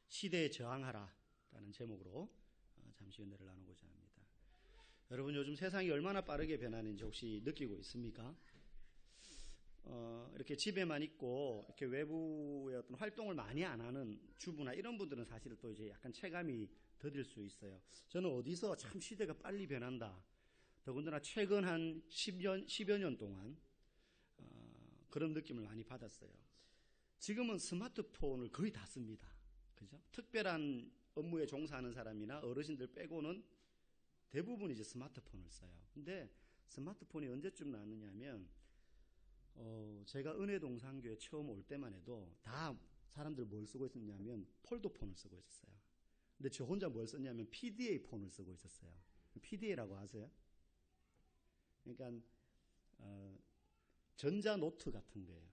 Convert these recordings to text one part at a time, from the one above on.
시대에 저항하라라는 제목으로 잠시 은혜를 나누고자 합니다. 여러분, 요즘 세상이 얼마나 빠르게 변하는지 혹시 느끼고 있습니까? 이렇게 집에만 있고 이렇게 외부의 어떤 활동을 많이 안 하는 주부나 이런 분들은 사실 또 이제 약간 체감이 더딜 수 있어요. 저는 어디서 참 시대가 빨리 변한다. 더군다나 최근 한 10여 년 동안 그런 느낌을 많이 받았어요. 지금은 스마트폰을 거의 다 씁니다. 그죠? 특별한 업무에 종사하는 사람이나 어르신들 빼고는 대부분 이제 스마트폰을 써요. 근데 스마트폰이 언제쯤 나왔느냐 하면 제가 은혜동산교회 처음 올 때만 해도 다 사람들 뭘 쓰고 있었냐면 폴더폰을 쓰고 있었어요. 근데 저 혼자 뭘 썼냐면 PDA 폰을 쓰고 있었어요. PDA라고 아세요? 그러니까 전자노트 같은 거예요.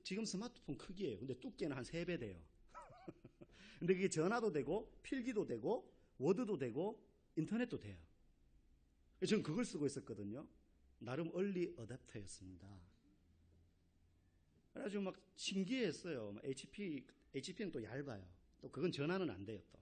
지금 스마트폰 크기예요. 근데 두께는 한 3배 돼요. 근데 그게 전화도 되고 필기도 되고 워드도 되고 인터넷도 돼요. 저는 그걸 쓰고 있었거든요. 나름 얼리 어댑터였습니다. 그래가지고 막 신기했어요. HP는 또 얇아요. 또 그건 전화는 안 돼요, 또.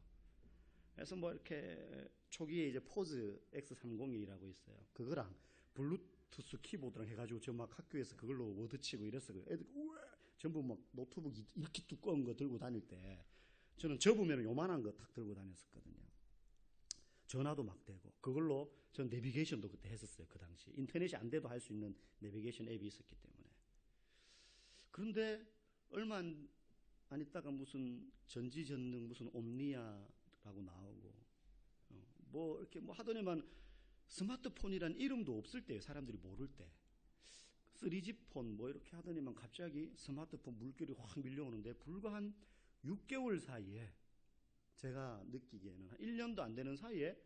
그래서 뭐 이렇게 초기에 이제 포즈 X301이라고 있어요. 그거랑 블루투스 키보드랑 해가지고 저 막 학교에서 그걸로 워드 치고 이랬어요. 애들 우와 전부 막 노트북 이렇게 두꺼운 거 들고 다닐 때 저는 접으면 요만한 거 탁 들고 다녔었거든요. 전화도 막 되고 그걸로 전 내비게이션도 그때 했었어요. 그 당시 인터넷이 안 돼도 할 수 있는 내비게이션 앱이 있었기 때문에. 그런데 얼마 안 있다가 무슨 전지전능 무슨 옴니아라고 나오고 뭐 이렇게 뭐 하더니만 스마트폰이란 이름도 없을 때예요. 사람들이 모를 때 3G 폰 뭐 이렇게 하더니만 갑자기 스마트폰 물결이 확 밀려오는데 불과 한 6개월 사이에 제가 느끼기에는 한 1년도 안 되는 사이에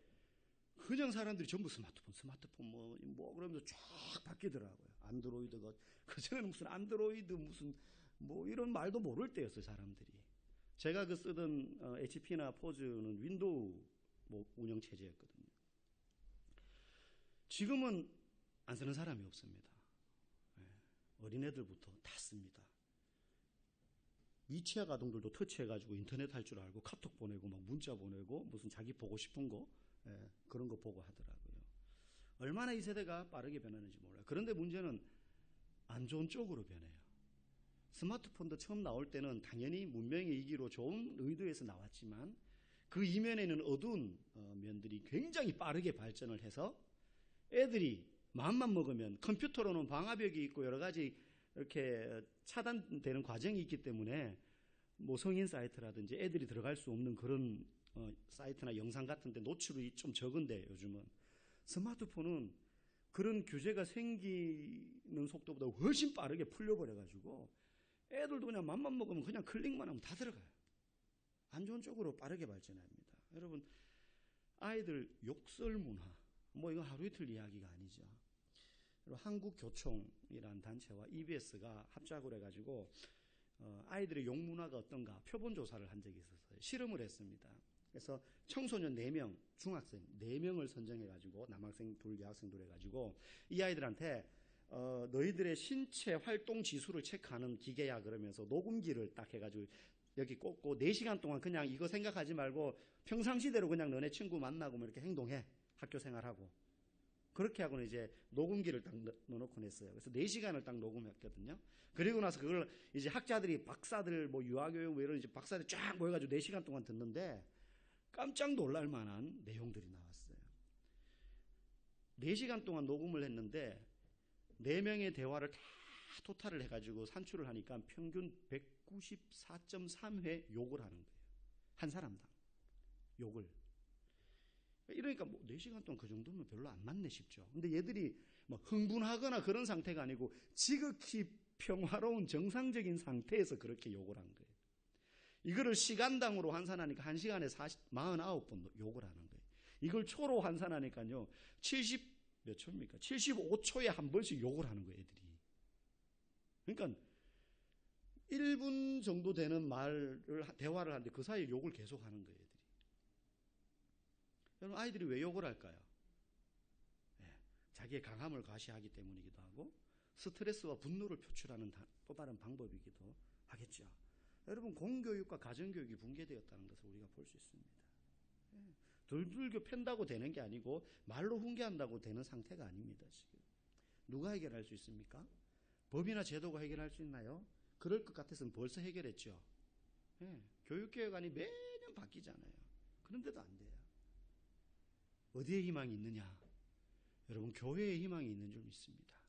그냥 사람들이 전부 스마트폰 뭐 그러면서 쫙 바뀌더라고요. 안드로이드가 그전에는 무슨 안드로이드 무슨 뭐 이런 말도 모를 때였어요. 사람들이. 제가 그 쓰던 HP나 포즈는 윈도우 뭐 운영 체제였거든요. 지금은 안 쓰는 사람이 없습니다. 어린애들부터 다 씁니다. 미취학 아동들도 터치해가지고 인터넷 할 줄 알고 카톡 보내고 막 문자 보내고 무슨 자기 보고 싶은 거 그런 거 보고 하더라고요. 얼마나 이 세대가 빠르게 변하는지 몰라요. 그런데 문제는 안 좋은 쪽으로 변해요. 스마트폰도 처음 나올 때는 당연히 문명의 이기로 좋은 의도에서 나왔지만 그 이면에는 어두운 면들이 굉장히 빠르게 발전을 해서 애들이 마음만 먹으면 컴퓨터로는 방화벽이 있고 여러 가지 이렇게 차단되는 과정이 있기 때문에 뭐 성인 사이트라든지 애들이 들어갈 수 없는 그런 사이트나 영상 같은 데 노출이 좀 적은데 요즘은 스마트폰은 그런 규제가 생기는 속도보다 훨씬 빠르게 풀려버려가지고 애들도 그냥 맘만 먹으면 그냥 클릭만 하면 다 들어가요. 안 좋은 쪽으로 빠르게 발전합니다. 여러분, 아이들 욕설 문화 뭐 이건 하루 이틀 이야기가 아니죠. 한국교총이라는 단체와 EBS가 합작을 해가지고 아이들의 욕 문화가 어떤가 표본 조사를 한 적이 있었어요. 실험을 했습니다. 그래서 청소년 4명, 중학생 4명을 선정해가지고 남학생 둘, 여학생 둘 해가지고 이 아이들한테 너희들의 신체 활동 지수를 체크하는 기계야 그러면서 녹음기를 딱 해가지고 여기 꽂고 4시간 동안 그냥 이거 생각하지 말고 평상시대로 그냥 너네 친구 만나고 뭐 이렇게 행동해. 학교 생활하고. 그렇게 하고는 이제 녹음기를 딱 넣어놓고 냈어요. 그래서 4시간을 딱 녹음했거든요. 그리고 나서 그걸 이제 학자들이 박사들 뭐 유아교육 뭐 이런 이제 박사들 쫙 모여가지고 4시간 동안 듣는데 깜짝 놀랄 만한 내용들이 나왔어요. 4시간 동안 녹음을 했는데 4명의 대화를 다 토탈을 해가지고 산출을 하니까 평균 194.3회 욕을 하는 거예요. 한 사람당. 욕을. 이러니까 뭐 4시간 동안 그 정도면 별로 안 맞네 싶죠. 근데 얘들이 뭐 흥분하거나 그런 상태가 아니고 지극히 평화로운 정상적인 상태에서 그렇게 욕을 한 거예요. 이거를 시간당으로 환산하니까 1시간에 49번 욕을 하는 거예요. 이걸 초로 환산하니까요. 몇 초입니까? 75초에 한 번씩 욕을 하는 거예요, 애들이. 그러니까 1분 정도 되는 대화를 하는데 그 사이에 욕을 계속 하는 거예요, 애들이. 여러분, 아이들이 왜 욕을 할까요? 자기의 강함을 과시하기 때문이기도 하고 스트레스와 분노를 표출하는 또 다른 방법이기도 하겠죠. 여러분, 공교육과 가정교육이 붕괴되었다는 것을 우리가 볼 수 있습니다. 둘둘교 편다고 되는 게 아니고 말로 훈계한다고 되는 상태가 아닙니다. 지금 누가 해결할 수 있습니까? 법이나 제도가 해결할 수 있나요? 그럴 것 같아서는 벌써 해결했죠. 교육개혁안이 매년 바뀌잖아요. 그런데도 안 돼요. 어디에 희망이 있느냐? 여러분, 교회에 희망이 있는 줄 믿습니다.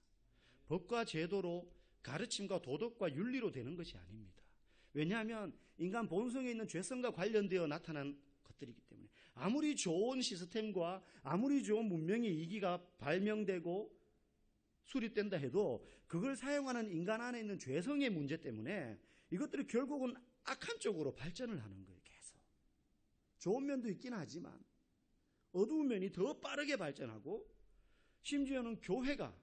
법과 제도로, 가르침과 도덕과 윤리로 되는 것이 아닙니다. 왜냐하면 인간 본성에 있는 죄성과 관련되어 나타난 것들이기 때문에 아무리 좋은 시스템과 아무리 좋은 문명의 이기가 발명되고 수립된다 해도 그걸 사용하는 인간 안에 있는 죄성의 문제 때문에 이것들이 결국은 악한 쪽으로 발전을 하는 거예요. 계속. 좋은 면도 있긴 하지만 어두운 면이 더 빠르게 발전하고 심지어는 교회가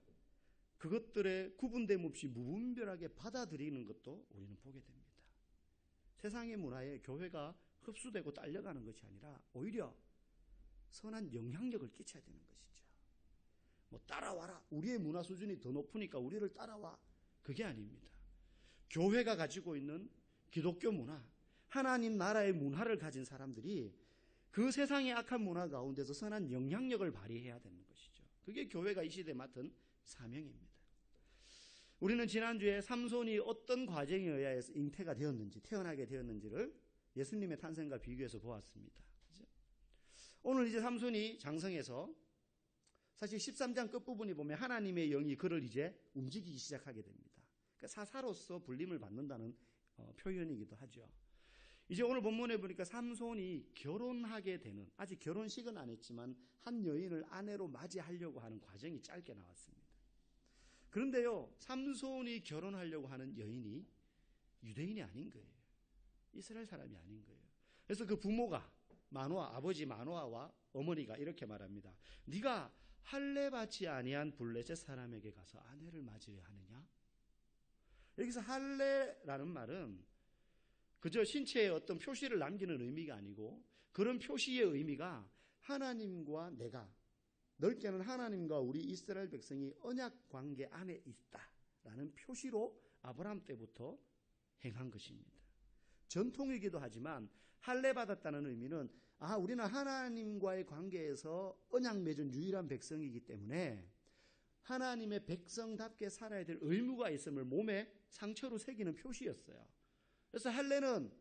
그것들의 구분됨 없이 무분별하게 받아들이는 것도 우리는 보게 됩니다. 세상의 문화에 교회가 흡수되고 딸려가는 것이 아니라 오히려 선한 영향력을 끼쳐야 되는 것이죠. 뭐 따라와라. 우리의 문화 수준이 더 높으니까 우리를 따라와. 그게 아닙니다. 교회가 가지고 있는 기독교 문화, 하나님 나라의 문화를 가진 사람들이 그 세상의 악한 문화 가운데서 선한 영향력을 발휘해야 되는 것이죠. 그게 교회가 이 시대에 맡은 사명입니다. 우리는 지난주에 삼손이 어떤 과정에 의해서 잉태가 되었는지, 태어나게 되었는지를 예수님의 탄생과 비교해서 보았습니다. 그렇죠? 오늘 이제 삼손이 장성해서 사실 13장 끝부분이 보면 하나님의 영이 그를 이제 움직이기 시작하게 됩니다. 그러니까 사사로서 불림을 받는다는 표현이기도 하죠. 이제 오늘 본문에 보니까 삼손이 결혼하게 되는, 아직 결혼식은 안 했지만 한 여인을 아내로 맞이하려고 하는 과정이 짧게 나왔습니다. 그런데요, 삼손이 결혼하려고 하는 여인이 유대인이 아닌 거예요. 이스라엘 사람이 아닌 거예요. 그래서 그 부모가 마노아, 아버지 마노아와 어머니가 이렇게 말합니다. 네가 할례 받지 아니한 블레셋 사람에게 가서 아내를 맞으려 하느냐? 여기서 할례라는 말은 그저 신체에 어떤 표시를 남기는 의미가 아니고 그런 표시의 의미가 하나님과 내가, 넓게는 하나님과 우리 이스라엘 백성이 언약 관계 안에 있다라는 표시로 아브라함 때부터 행한 것입니다. 전통이기도 하지만 할례 받았다는 의미는 우리는 하나님과의 관계에서 언약 맺은 유일한 백성이기 때문에 하나님의 백성답게 살아야 될 의무가 있음을 몸에 상처로 새기는 표시였어요. 그래서 할례는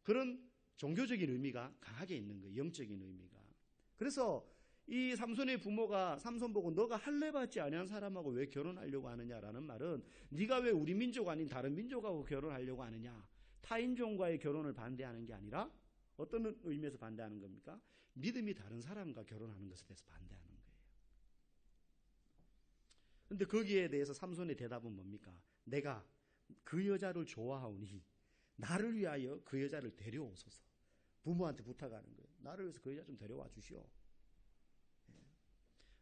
그런 종교적인 의미가 강하게 있는 거예요. 영적인 의미가. 그래서 이 삼손의 부모가 삼손 보고 너가 할례 받지 아니한 사람하고 왜 결혼하려고 하느냐라는 말은 네가 왜 우리 민족 아닌 다른 민족하고 결혼하려고 하느냐, 타인종과의 결혼을 반대하는 게 아니라 어떤 의미에서 반대하는 겁니까? 믿음이 다른 사람과 결혼하는 것에 대해서 반대하는 거예요. 그런데 거기에 대해서 삼손의 대답은 뭡니까? 내가 그 여자를 좋아하오니 나를 위하여 그 여자를 데려오소서. 부모한테 부탁하는 거예요. 나를 위해서 그 여자 좀 데려와 주시오.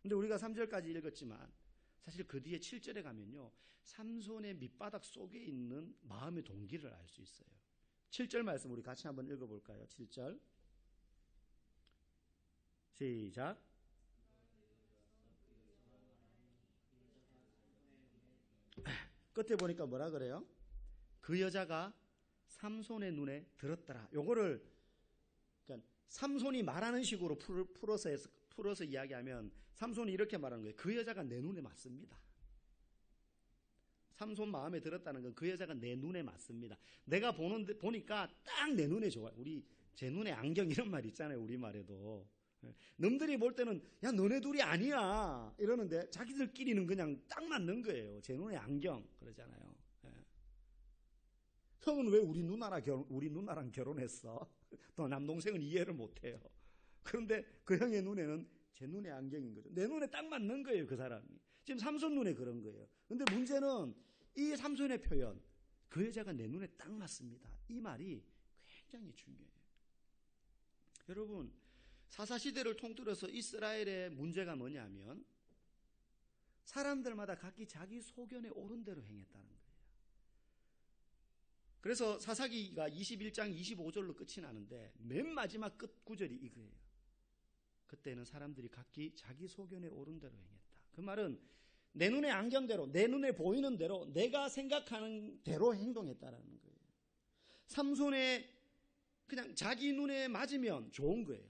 근데 우리가 3절까지 읽었지만 사실 그 뒤에 7절에 가면요, 삼손의 밑바닥 속에 있는 마음의 동기를 알 수 있어요. 7절 말씀 우리 같이 한번 읽어볼까요? 7절 시작. 끝에 보니까 뭐라 그래요? 그 여자가 삼손의 눈에 들었더라. 요거를 그러니까 삼손이 말하는 식으로 풀어서 이야기하면 삼손이 이렇게 말하는 거예요. 그 여자가 내 눈에 맞습니다. 삼손 마음에 들었다는 건 그 여자가 내 눈에 맞습니다. 내가 보니까 딱 내 눈에 좋아요. 우리 제 눈에 안경 이런 말 있잖아요. 우리말에도. 남들이 볼 때는 야 너네 둘이 아니야 이러는데 자기들끼리는 그냥 딱 맞는 거예요. 제 눈에 안경 그러잖아요. 형은 왜 우리 누나랑 결혼했어? 또 남동생은 이해를 못해요. 그런데 그 형의 눈에는 제 눈에 안경인 거죠. 내 눈에 딱 맞는 거예요. 그 사람이. 지금 삼손 눈에 그런 거예요. 그런데 문제는 이 삼손의 표현, 그 여자가 내 눈에 딱 맞습니다. 이 말이 굉장히 중요해요. 여러분, 사사시대를 통틀어서 이스라엘의 문제가 뭐냐면 사람들마다 각기 자기 소견에 옳은 대로 행했다는 거예요. 그래서 사사기가 21장 25절로 끝이 나는데 맨 마지막 끝 구절이 이거예요. 그때는 사람들이 각기 자기 소견에 옳은 대로 행했다. 그 말은 내 눈에 안경대로, 내 눈에 보이는 대로, 내가 생각하는 대로 행동했다라는 거예요. 삼손의 그냥 자기 눈에 맞으면 좋은 거예요.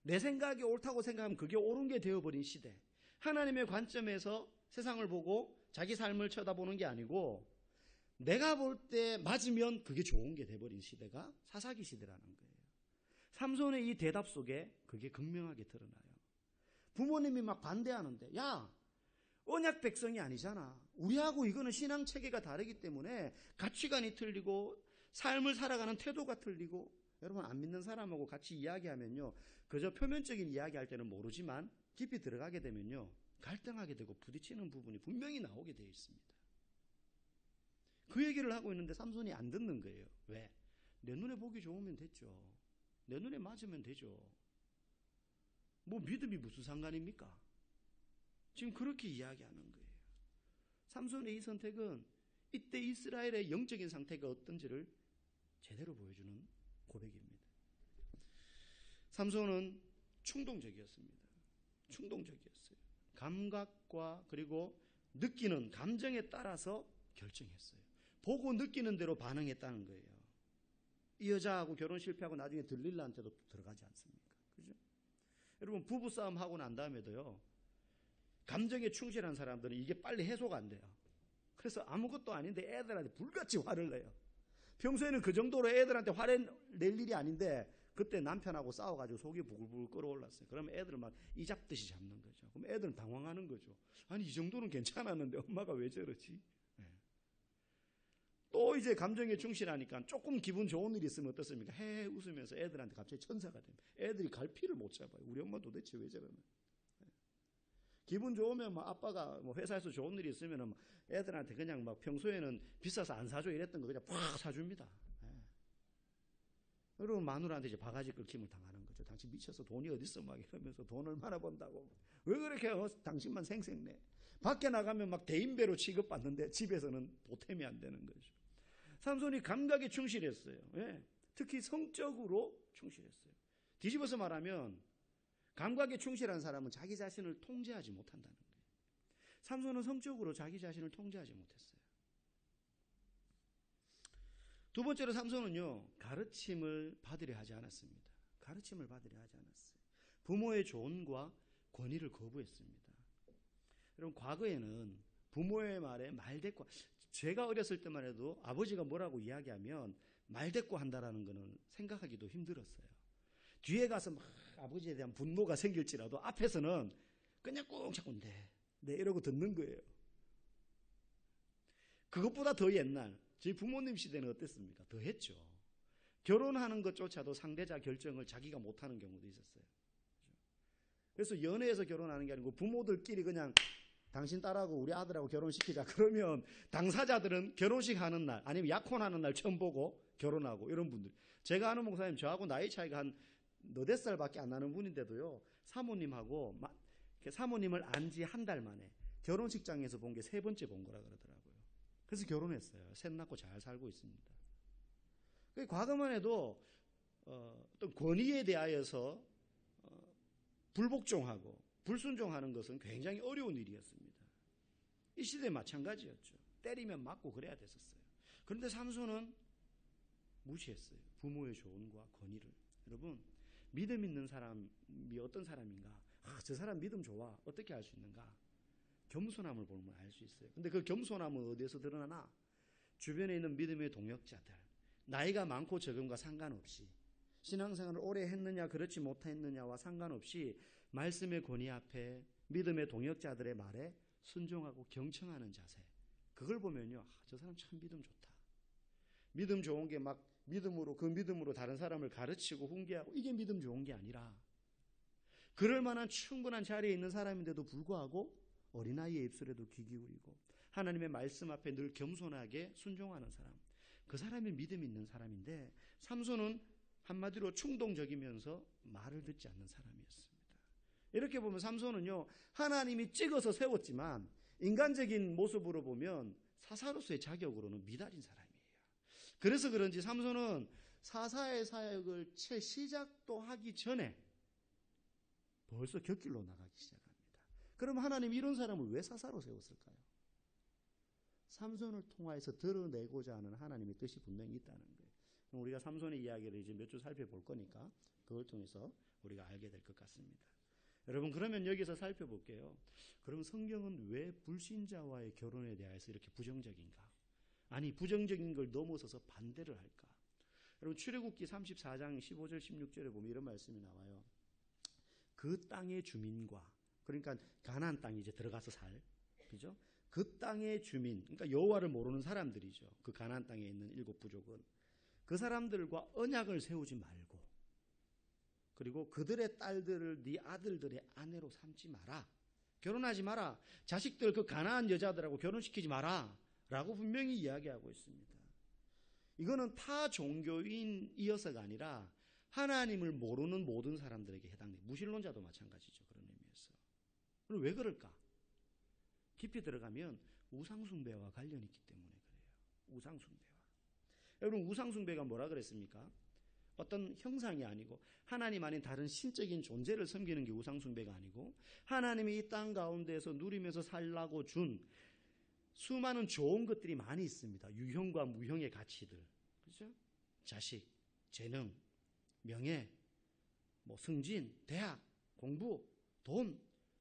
내 생각이 옳다고 생각하면 그게 옳은 게 되어버린 시대. 하나님의 관점에서 세상을 보고 자기 삶을 쳐다보는 게 아니고 내가 볼 때 맞으면 그게 좋은 게 돼버린 시대가 사사기 시대라는 거예요. 삼손의 이 대답 속에 그게 극명하게 드러나요. 부모님이 막 반대하는데, 야, 언약 백성이 아니잖아. 우리하고 이거는 신앙 체계가 다르기 때문에 가치관이 틀리고 삶을 살아가는 태도가 틀리고, 여러분 안 믿는 사람하고 같이 이야기하면요, 그저 표면적인 이야기할 때는 모르지만 깊이 들어가게 되면요 갈등하게 되고 부딪히는 부분이 분명히 나오게 되어 있습니다. 그 얘기를 하고 있는데 삼손이 안 듣는 거예요. 왜? 내 눈에 보기 좋으면 됐죠. 내 눈에 맞으면 되죠. 뭐 믿음이 무슨 상관입니까? 지금 그렇게 이야기하는 거예요. 삼손의 이 선택은 이때 이스라엘의 영적인 상태가 어떤지를 제대로 보여주는 고백입니다. 삼손은 충동적이었습니다. 충동적이었어요. 감각과 그리고 느끼는 감정에 따라서 결정했어요. 보고 느끼는 대로 반응했다는 거예요. 이 여자하고 결혼 실패하고 나중에 들릴라한테도 들어가지 않습니까? 그죠? 여러분 부부싸움 하고 난 다음에도요, 감정에 충실한 사람들은 이게 빨리 해소가 안 돼요. 그래서 아무것도 아닌데 애들한테 불같이 화를 내요. 평소에는 그 정도로 애들한테 화를 낼 일이 아닌데 그때 남편하고 싸워가지고 속이 부글부글 끓어올랐어요. 그러면 애들을 막 이잡듯이 잡는 거죠. 그럼 애들은 당황하는 거죠. 아니 이 정도는 괜찮았는데 엄마가 왜 저러지? 네. 또 이제 감정에 충실하니까 조금 기분 좋은 일이 있으면 어떻습니까? 헤헤 웃으면서 애들한테 갑자기 천사가 됩니다. 애들이 갈피를 못 잡아요. 우리 엄마 도대체 왜 저러나? 네. 기분 좋으면 막 아빠가 뭐 회사에서 좋은 일이 있으면 애들한테 그냥 막 평소에는 비싸서 안 사줘 이랬던 거 그냥 팍 사줍니다. 여러분 마누라한테 이제 바가지 긁힘을 당하는 거죠. 당신 미쳐서 돈이 어딨어 막 이러면서 돈 얼마나 번다고 왜 그렇게 당신만 생색내. 밖에 나가면 막 대인배로 취급받는데 집에서는 보탬이 안 되는 거죠. 삼손이 감각에 충실했어요. 예. 특히 성적으로 충실했어요. 뒤집어서 말하면 감각에 충실한 사람은 자기 자신을 통제하지 못한다는 거예요. 삼손은 성적으로 자기 자신을 통제하지 못했어요. 두 번째로 삼손은요, 가르침을 받으려 하지 않았습니다. 가르침을 받으려 하지 않았어요. 부모의 조언과 권위를 거부했습니다. 여러분, 과거에는 부모의 말에 말대꾸, 제가 어렸을 때만 해도 아버지가 뭐라고 이야기하면 말대꾸 한다라는 거는 생각하기도 힘들었어요. 뒤에 가서 막 아버지에 대한 분노가 생길지라도 앞에서는 그냥 꾹 잡고 네 이러고 듣는 거예요. 그것보다 더 옛날, 저희 부모님 시대는 어땠습니까? 더 했죠. 결혼하는 것조차도 상대자 결정을 자기가 못하는 경우도 있었어요. 그래서 연애해서 결혼하는 게 아니고 부모들끼리 그냥 당신 딸하고 우리 아들하고 결혼시키자. 그러면 당사자들은 결혼식 하는 날 아니면 약혼하는 날 처음 보고 결혼하고 이런 분들. 제가 아는 목사님 저하고 나이 차이가 한 너댓 살밖에 안 나는 분인데도요. 사모님하고 사모님을 안 지 한 달 만에 결혼식장에서 본 게 세 번째 본 거라 그러더라고요. 그래서 결혼했어요. 셋 낳고 잘 살고 있습니다. 과거만 해도 어떤 권위에 대하여서 불복종하고 불순종하는 것은 굉장히 어려운 일이었습니다. 이 시대 마찬가지였죠. 때리면 맞고 그래야 됐었어요. 그런데 삼손은 무시했어요. 부모의 조언과 권위를. 여러분, 믿음 있는 사람이 어떤 사람인가? 저 사람 믿음 좋아. 어떻게 알 수 있는가? 겸손함을 보면 알 수 있어요. 근데 그 겸손함은 어디에서 드러나나? 주변에 있는 믿음의 동역자들, 나이가 많고 적음과 상관없이, 신앙생활을 오래 했느냐 그렇지 못했느냐와 상관없이 말씀의 권위 앞에 믿음의 동역자들의 말에 순종하고 경청하는 자세, 그걸 보면요, 저 사람 참 믿음 좋다. 믿음 좋은 게 막 믿음으로, 그 믿음으로 다른 사람을 가르치고 훈계하고 이게 믿음 좋은 게 아니라, 그럴 만한 충분한 자리에 있는 사람인데도 불구하고 어린아이의 입술에도 귀 기울이고 하나님의 말씀 앞에 늘 겸손하게 순종하는 사람, 그 사람이 믿음 있는 사람인데, 삼손은 한마디로 충동적이면서 말을 듣지 않는 사람이었습니다. 이렇게 보면 삼손은요, 하나님이 찍어서 세웠지만 인간적인 모습으로 보면 사사로서의 자격으로는 미달인 사람이에요. 그래서 그런지 삼손은 사사의 사역을 채 시작도 하기 전에 벌써 곁길로 나가기 시작합니다. 그럼 하나님 이런 사람을 왜 사사로 세웠을까요? 삼손을 통하여서 드러내고자 하는 하나님의 뜻이 분명히 있다는 거예요. 우리가 삼손의 이야기를 이제 몇 주 살펴볼 거니까 그걸 통해서 우리가 알게 될 것 같습니다. 여러분, 그러면 여기서 살펴볼게요. 그러면 성경은 왜 불신자와의 결혼에 대해서 이렇게 부정적인가? 아니, 부정적인 걸 넘어서서 반대를 할까? 여러분, 출애굽기 34장 15절 16절에 보면 이런 말씀이 나와요. 그 땅의 주민과, 그러니까 가나안 땅에 이제 들어가서 그죠? 그 땅의 주민, 그러니까 여호와를 모르는 사람들이죠. 그 가나안 땅에 있는 7 부족은 그 사람들과 언약을 세우지 말고, 그리고 그들의 딸들을 네 아들들의 아내로 삼지 마라. 결혼하지 마라. 자식들 그 가나안 여자들하고 결혼시키지 마라. 라고 분명히 이야기하고 있습니다. 이거는 타 종교인이어서가 아니라 하나님을 모르는 모든 사람들에게 해당돼요. 무신론자도 마찬가지죠. 그런 의미에서. 그럼 왜 그럴까? 깊이 들어가면 우상숭배와 관련이 있기 때문에 그래요. 우상숭배와. 여러분, 우상숭배가 뭐라 그랬습니까? 어떤 형상이 아니고 하나님 아닌 다른 신적인 존재를 섬기는 게 우상숭배가 아니고, 하나님이 이 땅 가운데에서 누리면서 살라고 준 수많은 좋은 것들이 많이 있습니다. 유형과 무형의 가치들, 그렇죠? 자식, 재능, 명예, 승진, 대학, 공부, 돈,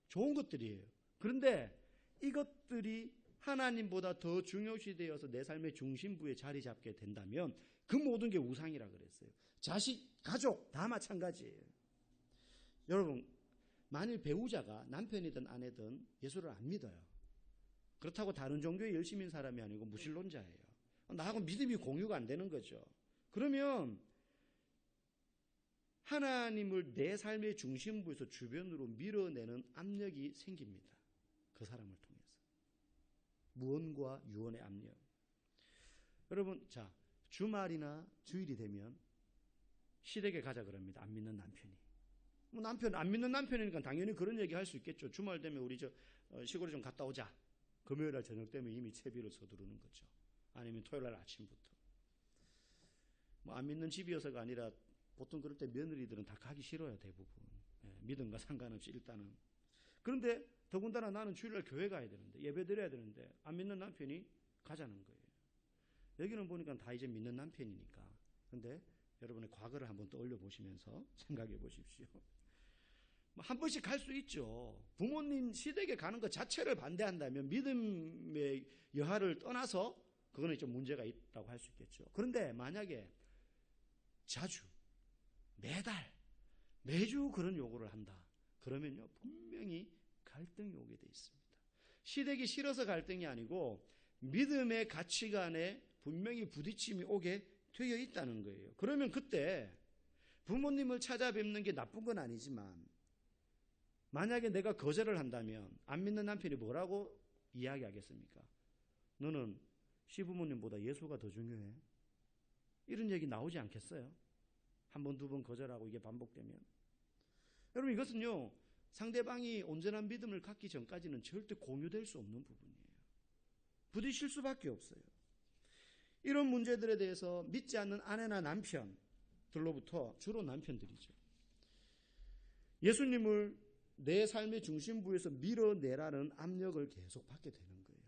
좋은 것들이에요. 그런데 이것들이 하나님보다 더 중요시 되어서 내 삶의 중심부에 자리 잡게 된다면 그 모든 게 우상이라 그랬어요. 자식, 가족 다 마찬가지예요. 여러분, 만일 배우자가 남편이든 아내든 예수를 안 믿어요. 그렇다고 다른 종교에 열심인 사람이 아니고 무신론자예요. 나하고 믿음이 공유가 안 되는 거죠. 그러면 하나님을 내 삶의 중심부에서 주변으로 밀어내는 압력이 생깁니다. 그 사람을 통해서. 무언과 유언의 압력. 여러분, 자, 주말이나 주일이 되면 시댁에 가자 그럽니다. 안 믿는 남편이. 안 믿는 남편이니까 당연히 그런 얘기 할 수 있겠죠. 주말 되면 우리 시골에 좀 갔다 오자. 금요일날 저녁 되면 이미 채비를 서두르는 거죠. 아니면 토요일날 아침부터. 안 믿는 집이어서가 아니라 보통 그럴 때 며느리들은 다 가기 싫어요, 대부분. 믿음과 상관없이 일단은. 그런데 더군다나 나는 주일날 교회 가야 되는데, 예배 드려야 되는데 안 믿는 남편이 가자는 거예요. 여기는 보니까 다 이제 믿는 남편이니까. 그런데 여러분의 과거를 한번 떠올려 보시면서 생각해 보십시오. 한 번씩 갈 수 있죠. 부모님 시댁에 가는 것 자체를 반대한다면 믿음의 여하를 떠나서 그거는 좀 문제가 있다고 할 수 있겠죠. 그런데 만약에 자주, 매달, 매주 그런 요구를 한다. 그러면요, 분명히 갈등이 오게 돼 있습니다. 시댁이 싫어서 갈등이 아니고 믿음의 가치관에 분명히 부딪힘이 오게 되어 있다는 거예요. 그러면 그때 부모님을 찾아뵙는 게 나쁜 건 아니지만, 만약에 내가 거절을 한다면 안 믿는 남편이 뭐라고 이야기하겠습니까? 너는 시부모님보다 예수가 더 중요해? 이런 얘기 나오지 않겠어요? 한 번, 두 번 거절하고 이게 반복되면. 여러분, 이것은요, 상대방이 온전한 믿음을 갖기 전까지는 절대 공유될 수 없는 부분이에요. 부딪힐 수밖에 없어요. 이런 문제들에 대해서 믿지 않는 아내나 남편들로부터, 주로 남편들이죠, 예수님을 내 삶의 중심부에서 밀어내라는 압력을 계속 받게 되는 거예요.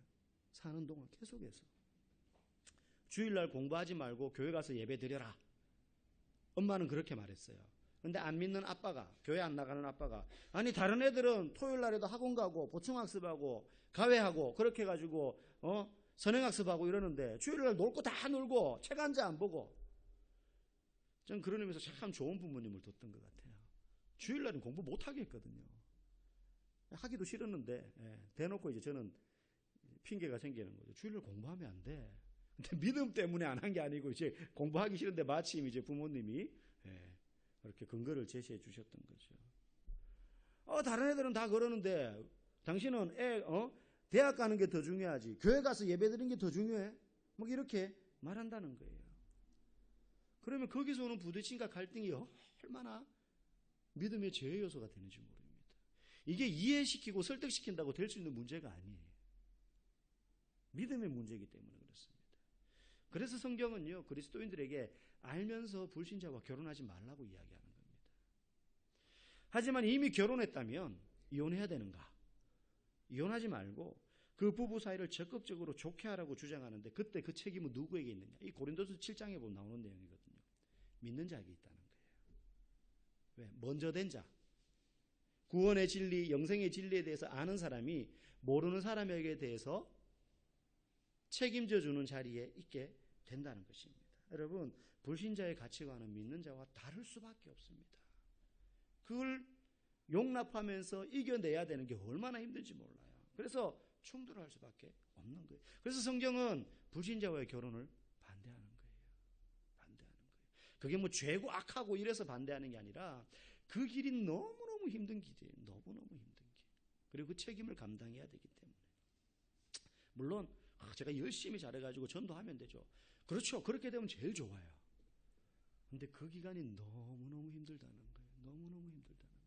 사는 동안 계속해서. 주일날 공부하지 말고 교회 가서 예배 드려라. 엄마는 그렇게 말했어요. 근데 안 믿는 아빠가, 교회 안 나가는 아빠가, 아니 다른 애들은 토요일날에도 학원 가고 보충학습하고 가회하고 그렇게 해가지고 선행학습하고 이러는데 주일날 놀 거 다 놀고 책 한 장 안 보고. 전 그런 의미에서 참 좋은 부모님을 뒀던 것 같아요. 주일날은 공부 못하게 했거든요. 하기도 싫었는데 대놓고 이제 저는 핑계가 생기는 거죠. 주일날 공부하면 안 돼. 근데 믿음 때문에 안 한 게 아니고 이제 공부하기 싫은데 마침 이제 부모님이 그렇게 근거를 제시해 주셨던 거죠. 다른 애들은 다 그러는데 당신은 대학 가는 게 더 중요하지. 교회 가서 예배 드리는 게 더 중요해. 뭐 이렇게 말한다는 거예요. 그러면 거기서 오는 부딪힘과 갈등이 얼마나 믿음의 제외 요소가 되는지 모릅니다. 이게 이해시키고 설득시킨다고 될 수 있는 문제가 아니에요. 믿음의 문제이기 때문에 그렇습니다. 그래서 성경은요, 그리스도인들에게 알면서 불신자와 결혼하지 말라고 이야기하는 겁니다. 하지만 이미 결혼했다면 이혼해야 되는가? 이혼하지 말고 그 부부 사이를 적극적으로 좋게 하라고 주장하는데, 그때 그 책임은 누구에게 있느냐? 이 고린도서 7장에 보면 나오는 내용이거든요. 믿는 자에게 있다는 거예요. 왜? 먼저 된 자. 구원의 진리, 영생의 진리에 대해서 아는 사람이 모르는 사람에게 대해서 책임져 주는 자리에 있게 된다는 것입니다. 여러분, 불신자의 가치관은 믿는 자와 다를 수밖에 없습니다. 그걸 용납하면서 이겨내야 되는 게 얼마나 힘든지 몰라요. 그래서 충돌할 수밖에 없는 거예요. 그래서 성경은 불신자와의 결혼을 반대하는 거예요. 반대하는 거예요. 그게 뭐 죄고 악하고 이래서 반대하는 게 아니라 그 길이 너무너무 힘든 길이에요. 너무너무 힘든 길. 그리고 그 책임을 감당해야 되기 때문에. 물론 제가 열심히 잘해가지고 전도하면 되죠. 그렇죠. 그렇게 되면 제일 좋아요. 근데 그 기간이 너무너무 힘들다는 거예요. 너무너무 힘들다는 거예요.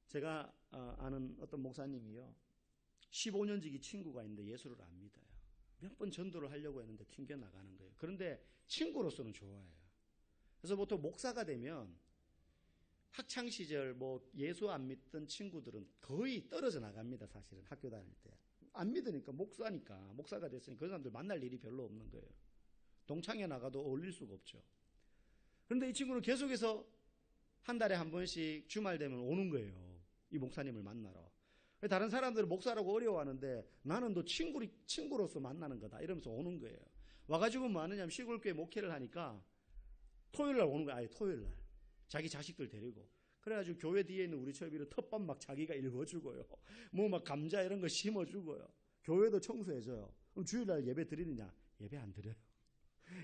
제가 아는 어떤 목사님이요. 15년 지기 친구가 있는데 예수를 안 믿어요. 몇 번 전도를 하려고 했는데 튕겨나가는 거예요. 그런데 친구로서는 좋아해요. 그래서 보통 목사가 되면 학창시절 뭐 예수 안 믿던 친구들은 거의 떨어져 나갑니다. 사실은 학교 다닐 때. 안 믿으니까 목사가 됐으니까 그 사람들 만날 일이 별로 없는 거예요. 동창회 나가도 어울릴 수가 없죠. 그런데 이 친구는 계속해서 한 달에 한 번씩 주말 되면 오는 거예요. 이 목사님을 만나러. 다른 사람들은 목사라고 어려워하는데 나는 너 친구로서 만나는 거다 이러면서 오는 거예요. 와가지고 뭐 하느냐면 시골교회 목회를 하니까 토요일 날 오는 거야. 아예 토요일 날. 자기 자식들 데리고. 그래가지고 교회 뒤에 있는 우리 처비를 텃밭 막 자기가 일궈주고요. 뭐 막 감자 이런 거 심어주고요. 교회도 청소해줘요. 그럼 주일날 예배 드리느냐? 예배 안 드려요.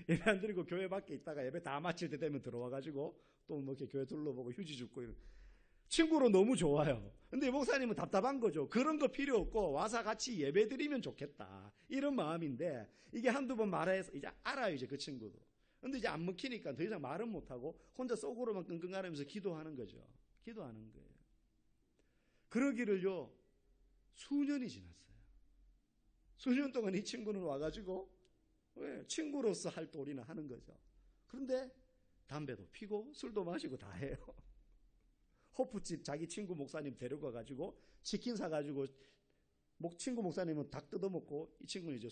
예배 안 드리고 교회 밖에 있다가 예배 다 마칠 때 되면 들어와가지고 또 뭐 이렇게 교회 둘러보고 휴지 줍고 이런. 친구로 너무 좋아요. 근데 목사님은 답답한 거죠. 그런 거 필요 없고 와서 같이 예배 드리면 좋겠다. 이런 마음인데 이게 한두 번 말해서 이제 알아요. 이제 그 친구도. 근데 이제 안 먹히니까 더 이상 말은 못하고 혼자 속으로만 끙끙거리면서 기도하는 거죠. 기도하는 거예요. 그러기를요 수년이 지났어요. 수년 동안 이 친구는 와가지고 왜 친구로서 할 도리나 하는 거죠. 그런데 담배도 피고 술도 마시고 다 해요. 호프집 자기 친구 목사님 데려가가지고 치킨 사가지고 친구 목사님은 닭 뜯어먹고 이 친구는 이제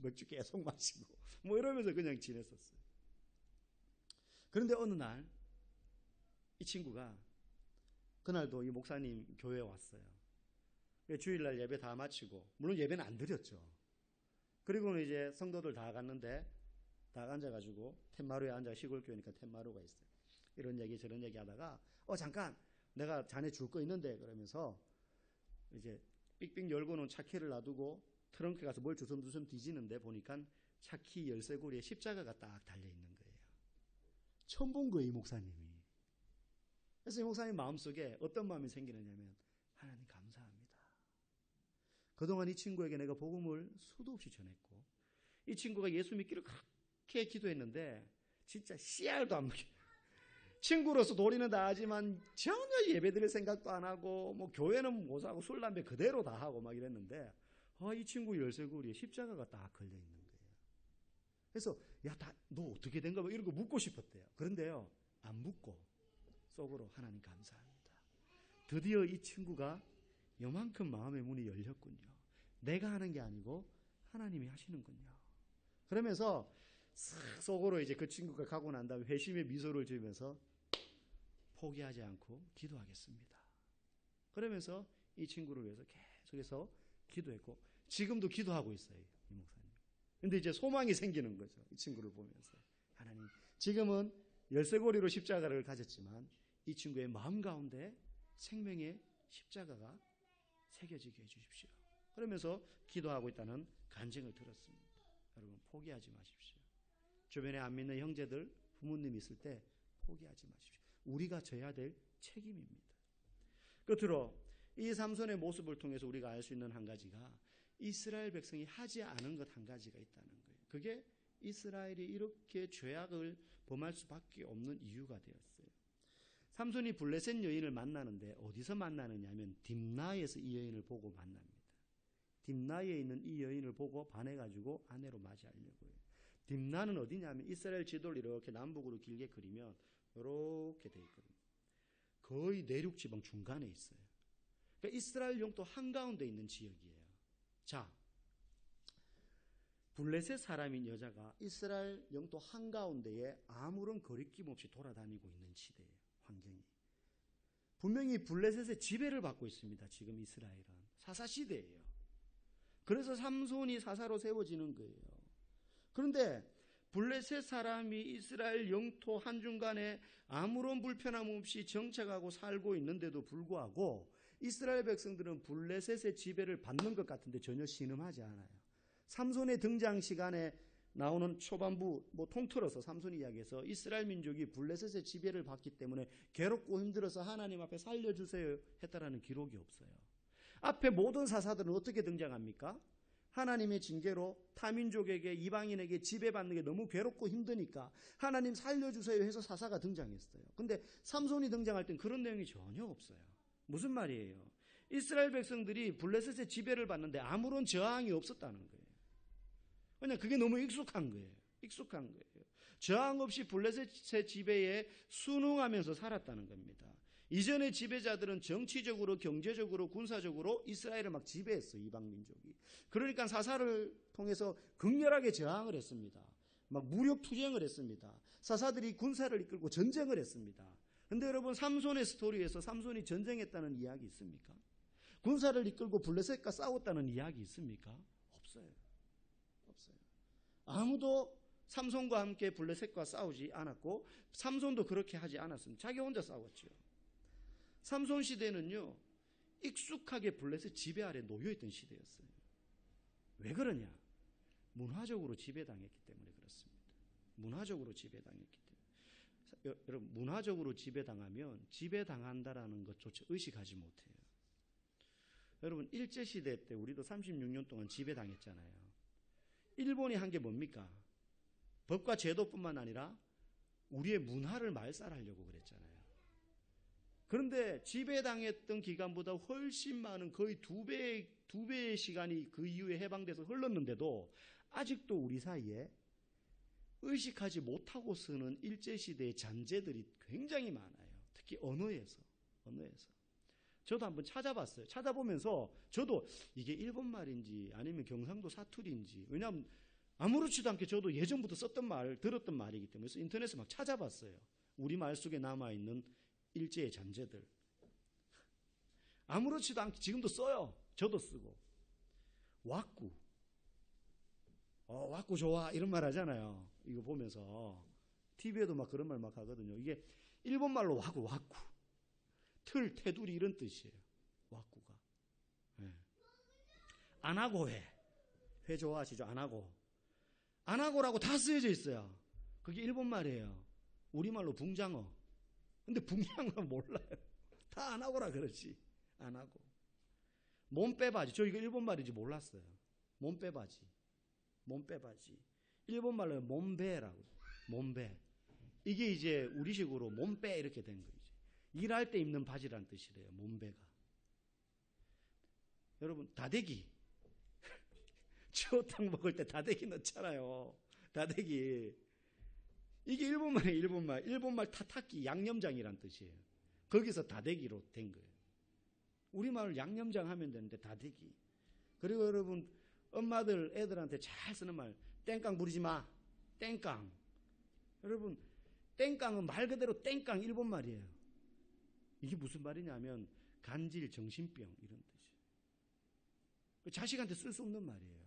맥주 계속 마시고 뭐 이러면서 그냥 지냈었어요. 그런데 어느 날 이 친구가 그날도 이 목사님 교회에 왔어요. 주일날 예배 다 마치고 물론 예배는 안 드렸죠. 그리고는 이제 성도들 다 갔는데 다 앉아가지고 텐마루에 앉아 시골교회니까 텐마루가 있어요. 이런 얘기 저런 얘기 하다가 잠깐 내가 자네 줄 거 있는데 그러면서 이제 삑삑 열고 놓은 차키를 놔두고 트렁크에 가서 뭘 주섬주섬 뒤지는데 보니까 차키 열쇠고리에 십자가가 딱 달려있는 거예요. 처음 본 거예요, 이 목사님이. 그래서 이 목사님 마음속에 어떤 마음이 생기느냐면 하나님 감사합니다. 그동안 이 친구에게 내가 복음을 수도 없이 전했고 이 친구가 예수 믿기를 그렇게 기도했는데 진짜 씨알도 안 먹혀요. 친구로서 도리는 다 하지만 전혀 예배드릴 생각도 안 하고 뭐 교회는 못 하고 술 담배 그대로 다 하고 막 이랬는데 이 친구 열쇠고리에 십자가가 딱 걸려 있는 거예요. 그래서 너 어떻게 된 거야? 이런 거 묻고 싶었대요. 그런데요 안 묻고 속으로 하나님 감사합니다. 드디어 이 친구가 요만큼 마음의 문이 열렸군요. 내가 하는 게 아니고 하나님이 하시는군요. 그러면서 속으로 이제 그 친구가 가고 난 다음에 회심의 미소를 지으면서 포기하지 않고 기도하겠습니다. 그러면서 이 친구를 위해서 계속해서 기도했고 지금도 기도하고 있어요. 이 목사님. 근데 이제 소망이 생기는 거죠. 이 친구를 보면서. 하나님, 지금은 열쇠고리로 십자가를 가졌지만 이 친구의 마음 가운데 생명의 십자가가 새겨지게 해주십시오. 그러면서 기도하고 있다는 간증을 들었습니다. 여러분 포기하지 마십시오. 주변에 안 믿는 형제들, 부모님 있을 때 포기하지 마십시오. 우리가 져야 될 책임입니다. 끝으로 이 삼손의 모습을 통해서 우리가 알 수 있는 한 가지가 이스라엘 백성이 하지 않은 것 한 가지가 있다는 거예요. 그게 이스라엘이 이렇게 죄악을 범할 수밖에 없는 이유가 되었어요. 삼손이 블레셋 여인을 만나는데 어디서 만나느냐 하면 딥나에서 이 여인을 보고 만납니다. 딥나에 있는 이 여인을 보고 반해가지고 아내로 맞이하려고 해요. 딥나는 어디냐면 이스라엘 지도를 이렇게 남북으로 길게 그리면 이렇게 돼 있거든요. 거의 내륙 지방 중간에 있어요. 그러니까 이스라엘 영토 한가운데 있는 지역이에요. 자, 블레셋 사람인 여자가 이스라엘 영토 한가운데에 아무런 거리낌 없이 돌아다니고 있는 시대예요. 환경이. 분명히 블레셋의 지배를 받고 있습니다. 지금 이스라엘은. 사사시대예요. 그래서 삼손이 사사로 세워지는 거예요. 그런데 블레셋 사람이 이스라엘 영토 한중간에 아무런 불편함 없이 정착하고 살고 있는데도 불구하고 이스라엘 백성들은 블레셋의 지배를 받는 것 같은데 전혀 신음하지 않아요. 삼손의 등장 시간에 나오는 초반부 통틀어서 삼손 이야기에서 이스라엘 민족이 블레셋의 지배를 받기 때문에 괴롭고 힘들어서 하나님 앞에 살려주세요 했다라는 기록이 없어요. 앞에 모든 사사들은 어떻게 등장합니까? 하나님의 징계로 타민족에게 이방인에게 지배받는 게 너무 괴롭고 힘드니까 하나님 살려주세요 해서 사사가 등장했어요. 근데 삼손이 등장할 땐 그런 내용이 전혀 없어요. 무슨 말이에요? 이스라엘 백성들이 블레셋의 지배를 받는데 아무런 저항이 없었다는 거예요. 그냥 그게 너무 익숙한 거예요. 익숙한 거예요. 저항 없이 블레셋의 지배에 순응하면서 살았다는 겁니다. 이전의 지배자들은 정치적으로, 경제적으로, 군사적으로 이스라엘을 막 지배했어요. 이방 민족이. 그러니까 사사를 통해서 극렬하게 저항을 했습니다. 막 무력 투쟁을 했습니다. 사사들이 군사를 이끌고 전쟁을 했습니다. 근데 여러분 삼손의 스토리에서 삼손이 전쟁했다는 이야기 있습니까? 군사를 이끌고 블레셋과 싸웠다는 이야기 있습니까? 없어요. 없어요. 아무도 삼손과 함께 블레셋과 싸우지 않았고 삼손도 그렇게 하지 않았습니다. 자기 혼자 싸웠죠. 삼손 시대는요, 익숙하게 블레셋 지배 아래 놓여있던 시대였어요. 왜 그러냐? 문화적으로 지배당했기 때문에 그렇습니다. 문화적으로 지배당했기 때문에. 여러분, 문화적으로 지배당하면 지배당한다라는 것조차 의식하지 못해요. 여러분, 일제시대 때 우리도 36년 동안 지배당했잖아요. 일본이 한 게 뭡니까? 법과 제도뿐만 아니라 우리의 문화를 말살하려고 그랬잖아요. 그런데 지배당했던 기간보다 훨씬 많은 거의 두 배의 시간이 그 이후에 해방돼서 흘렀는데도 아직도 우리 사이에 의식하지 못하고 쓰는 일제시대의 잔재들이 굉장히 많아요. 특히 언어에서. 저도 한번 찾아봤어요. 찾아보면서 저도 이게 일본말인지 아니면 경상도 사투리인지, 왜냐하면 아무렇지도 않게 저도 예전부터 들었던 말이기 때문에 그래서 인터넷에 막 찾아봤어요. 우리말 속에 남아있는 일제의 잔재들. 아무렇지도 않게 지금도 써요. 저도 쓰고. 왁구. 왁구 좋아. 이런 말 하잖아요. 이거 보면서. TV에도 막 그런 말 막 하거든요. 이게 일본말로 왁구. 틀, 테두리 이런 뜻이에요. 왁구가. 네. 안 하고 해. 회 좋아하시죠? 안 하고. 안 하고라고 다 쓰여져 있어요. 그게 일본말이에요. 우리말로 붕장어. 근데 붕장어 몰라요. 다 안 하고라 그렇지. 안 하고. 몸빼바지. 저 이거 일본말인지 몰랐어요. 몸빼바지. 일본말로 몸배라고. 몸배. 이게 이제 우리식으로 몸빼 이렇게 된 거죠. 일할 때 입는 바지라는 뜻이래요. 몸배가. 여러분 다대기. 추어탕 먹을 때 다대기 넣잖아요. 다대기. 이게 일본말이에요. 일본말 타타키 양념장이란 뜻이에요. 거기서 다대기로 된 거예요. 우리말을 양념장 하면 되는데 다대기. 그리고 여러분 엄마들 애들한테 잘 쓰는 말 땡깡 부리지 마. 땡깡. 여러분 땡깡은 말 그대로 땡깡 일본말이에요. 이게 무슨 말이냐면 간질, 정신병 이런 뜻이에요. 자식한테 쓸 수 없는 말이에요.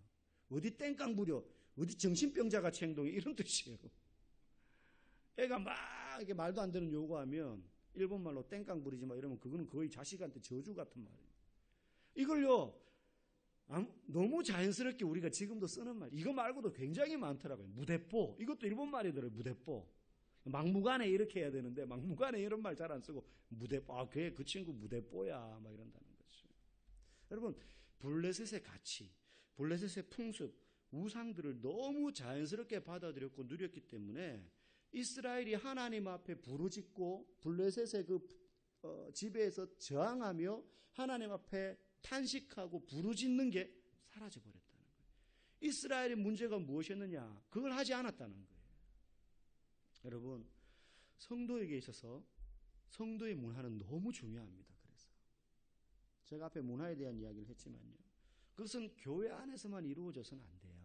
어디 땡깡 부려. 어디 정신병자같이 행동해. 이런 뜻이에요. 애가 막 이렇게 말도 안 되는 요구하면 일본말로 땡깡 부리지 마 이러면 그거는 거의 자식한테 저주 같은 말이에요. 이걸요 너무 자연스럽게 우리가 지금도 쓰는 말. 이거 말고도 굉장히 많더라고요. 무대뽀. 이것도 일본말이더라고요. 무대뽀. 막무가내 이렇게 해야 되는데 막무가내 이런 말 잘 안 쓰고 무대뽀. 그 친구 무대뽀야 막 이런다는 거죠. 여러분 블레셋의 가치, 블레셋의 풍습, 우상들을 너무 자연스럽게 받아들였고 누렸기 때문에 이스라엘이 하나님 앞에 부르짖고 블레셋의 그 지배에서 저항하며 하나님 앞에 탄식하고 부르짖는 게 사라져버렸다는 거예요. 이스라엘의 문제가 무엇이었느냐? 그걸 하지 않았다는 거예요. 여러분 성도에게 있어서 성도의 문화는 너무 중요합니다. 그래서 제가 앞에 문화에 대한 이야기를 했지만요. 그것은 교회 안에서만 이루어져서는 안 돼요.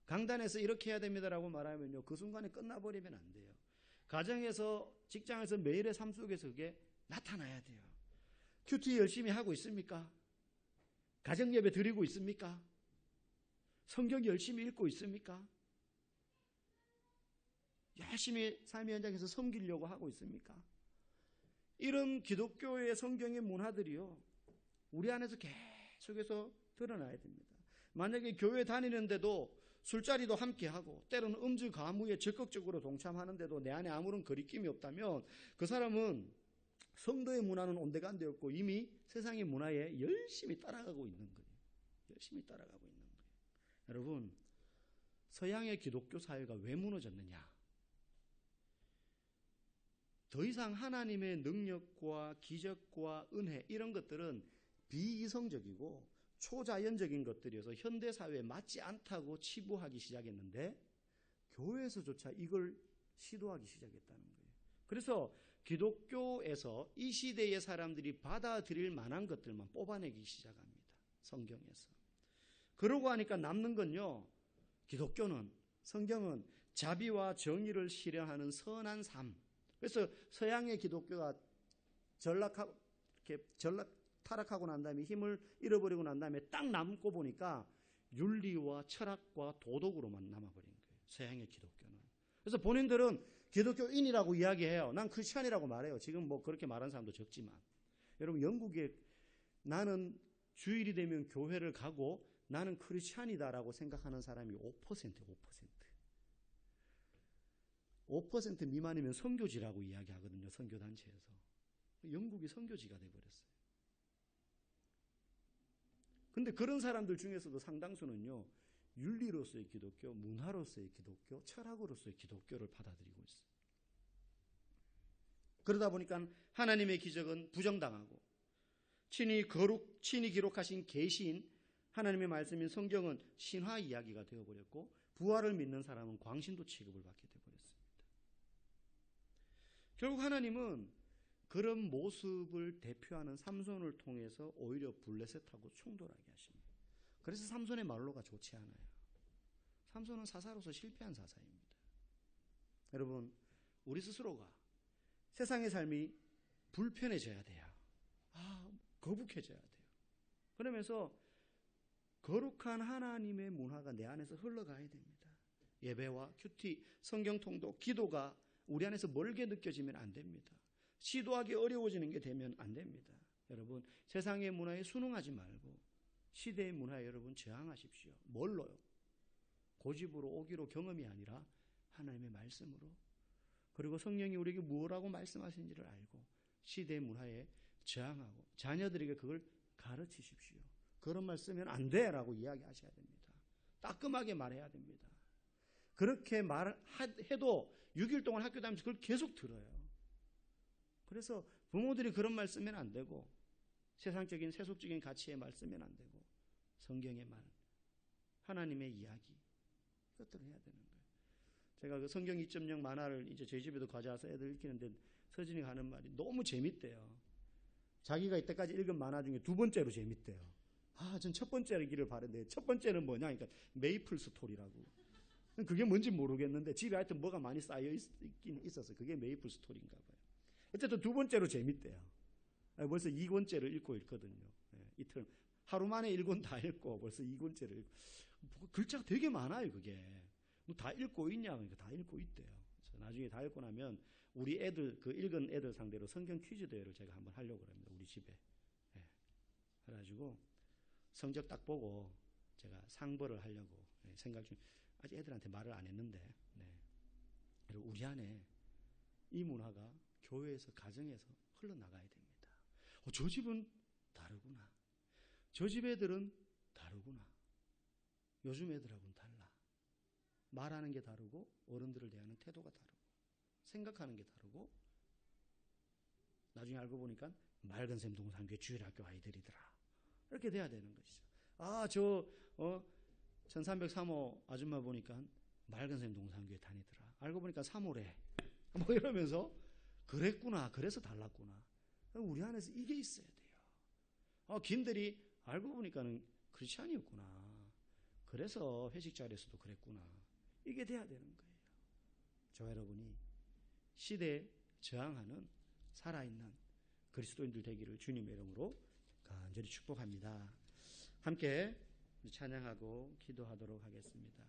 강단에서 이렇게 해야 됩니다라고 말하면요, 그 순간에 끝나버리면 안 돼요. 가정에서, 직장에서, 매일의 삶 속에서 그게 나타나야 돼요. 큐티 열심히 하고 있습니까? 가정예배 드리고 있습니까? 성경 열심히 읽고 있습니까? 열심히 삶의 현장에서 섬기려고 하고 있습니까? 이런 기독교의 성경의 문화들이요, 우리 안에서 계속해서 드러나야 됩니다. 만약에 교회 다니는데도 술자리도 함께하고 때로는 음주 가무에 적극적으로 동참하는데도 내 안에 아무런 거리낌이 없다면 그 사람은 성도의 문화는 온데간데 없고 이미 세상의 문화에 열심히 따라가고 있는 거예요. 열심히 따라가고 있는 거예요. 여러분, 서양의 기독교 사회가 왜 무너졌느냐? 더 이상 하나님의 능력과 기적과 은혜 이런 것들은 비이성적이고 초자연적인 것들이어서 현대사회에 맞지 않다고 치부하기 시작했는데 교회에서조차 이걸 시도하기 시작했다는 거예요. 그래서 기독교에서 이 시대의 사람들이 받아들일 만한 것들만 뽑아내기 시작합니다. 성경에서. 그러고 하니까 남는 건요, 기독교는, 성경은 자비와 정의를 실현하는 선한 삶. 그래서 서양의 기독교가 타락하고 난 다음에 힘을 잃어버리고 난 다음에 딱 남고 보니까 윤리와 철학과 도덕으로만 남아버린 거예요. 서양의 기독교는. 그래서 본인들은 기독교인이라고 이야기해요. 난 크리스찬이라고 말해요. 지금 뭐 그렇게 말하는 사람도 적지만. 여러분, 영국에 나는 주일이 되면 교회를 가고 나는 크리스찬이다라고 생각하는 사람이 5%. 5% 미만이면 선교지라고 이야기하거든요. 선교단체에서. 영국이 선교지가 돼버렸어요. 근데 그런 사람들 중에서도 상당수는요, 윤리로서의 기독교, 문화로서의 기독교, 철학으로서의 기독교를 받아들이고 있어요. 그러다 보니까 하나님의 기적은 부정당하고 친히 기록하신 계시인 하나님의 말씀인 성경은 신화 이야기가 되어버렸고 부활을 믿는 사람은 광신도 취급을 받게 되어버렸습니다. 결국 하나님은 그런 모습을 대표하는 삼손을 통해서 오히려 블레셋하고 충돌하게 하십니다. 그래서 삼손의 말로가 좋지 않아요. 삼손은 사사로서 실패한 사사입니다. 여러분, 우리 스스로가 세상의 삶이 불편해져야 돼요. 거북해져야 돼요. 그러면서 거룩한 하나님의 문화가 내 안에서 흘러가야 됩니다. 예배와 큐티, 성경 통독, 기도가 우리 안에서 멀게 느껴지면 안 됩니다. 시도하기 어려워지는 게 되면 안 됩니다. 여러분, 세상의 문화에 순응하지 말고 시대의 문화에 여러분 저항하십시오. 뭘로요? 고집으로 오기로 경험이 아니라 하나님의 말씀으로, 그리고 성령이 우리에게 무엇라고 말씀하시는지를 알고 시대의 문화에 저항하고 자녀들에게 그걸 가르치십시오. 그런 말 쓰면 안 돼라고 이야기하셔야 됩니다. 따끔하게 말해야 됩니다. 그렇게 말해도 6일 동안 학교 다니면서 그걸 계속 들어요. 그래서 부모들이 그런 말 쓰면 안 되고 세상적인 세속적인 가치의 말 쓰면 안 되고 성경의 말, 하나님의 이야기, 이것들을 해야 되는 거예요. 제가 그 성경 2.0 만화를 이제 저희 집에도 가져와서 애들 읽히는데 서진이가 하는 말이 너무 재밌대요. 자기가 이때까지 읽은 만화 중에 두 번째로 재밌대요. 전 첫 번째를 읽기를 바랬는데 첫 번째는 뭐냐? 그러니까 메이플 스토리라고. 그게 뭔지 모르겠는데 집에 하여튼 뭐가 많이 쌓여 있긴 있었어요. 그게 메이플 스토리인가 봐요. 어쨌든 두 번째로 재밌대요. 벌써 2권째를 읽고 있거든요. 이틀 하루 만에 1권 다 읽고 벌써 2권째를 읽고 글자가 되게 많아요. 그게 뭐 다 읽고 있냐? 그러니까 다 읽고 있대요. 그래서 나중에 다 읽고 나면 우리 애들 그 읽은 애들 상대로 성경 퀴즈 대회를 제가 한번 하려고 합니다. 우리 집에. 그래가지고 성적 딱 보고 제가 상벌을 하려고 생각 중. 아직 애들한테 말을 안 했는데, 그리고 우리 안에 이 문화가 교회에서, 가정에서 흘러나가야 됩니다. 저 집은 다르구나. 저 집 애들은 다르구나. 요즘 애들하고는 달라. 말하는 게 다르고, 어른들을 대하는 태도가 다르고, 생각하는 게 다르고, 나중에 알고 보니까 맑은 샘 동산교회 주일학교 아이들이더라. 이렇게 돼야 되는 것이죠. 1303호 아줌마 보니까 맑은 샘 동산교회 다니더라. 알고 보니까 3호래. 뭐 이러면서 그랬구나. 그래서 달랐구나. 우리 안에서 이게 있어야 돼요. 김들이 알고 보니까는 크리스찬이었구나. 그래서 회식 자리에서도 그랬구나. 이게 돼야 되는 거예요. 저와 여러분이 시대에 저항하는 살아있는 그리스도인들 되기를 주님의 이름으로 간절히 축복합니다. 함께 찬양하고 기도하도록 하겠습니다.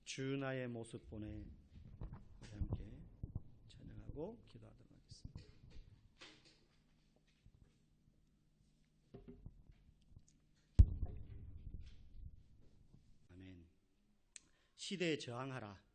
주 나의 모습 보내 함께 찬양하고 기도하도록 하겠습니다. 아멘. 시대에 저항하라.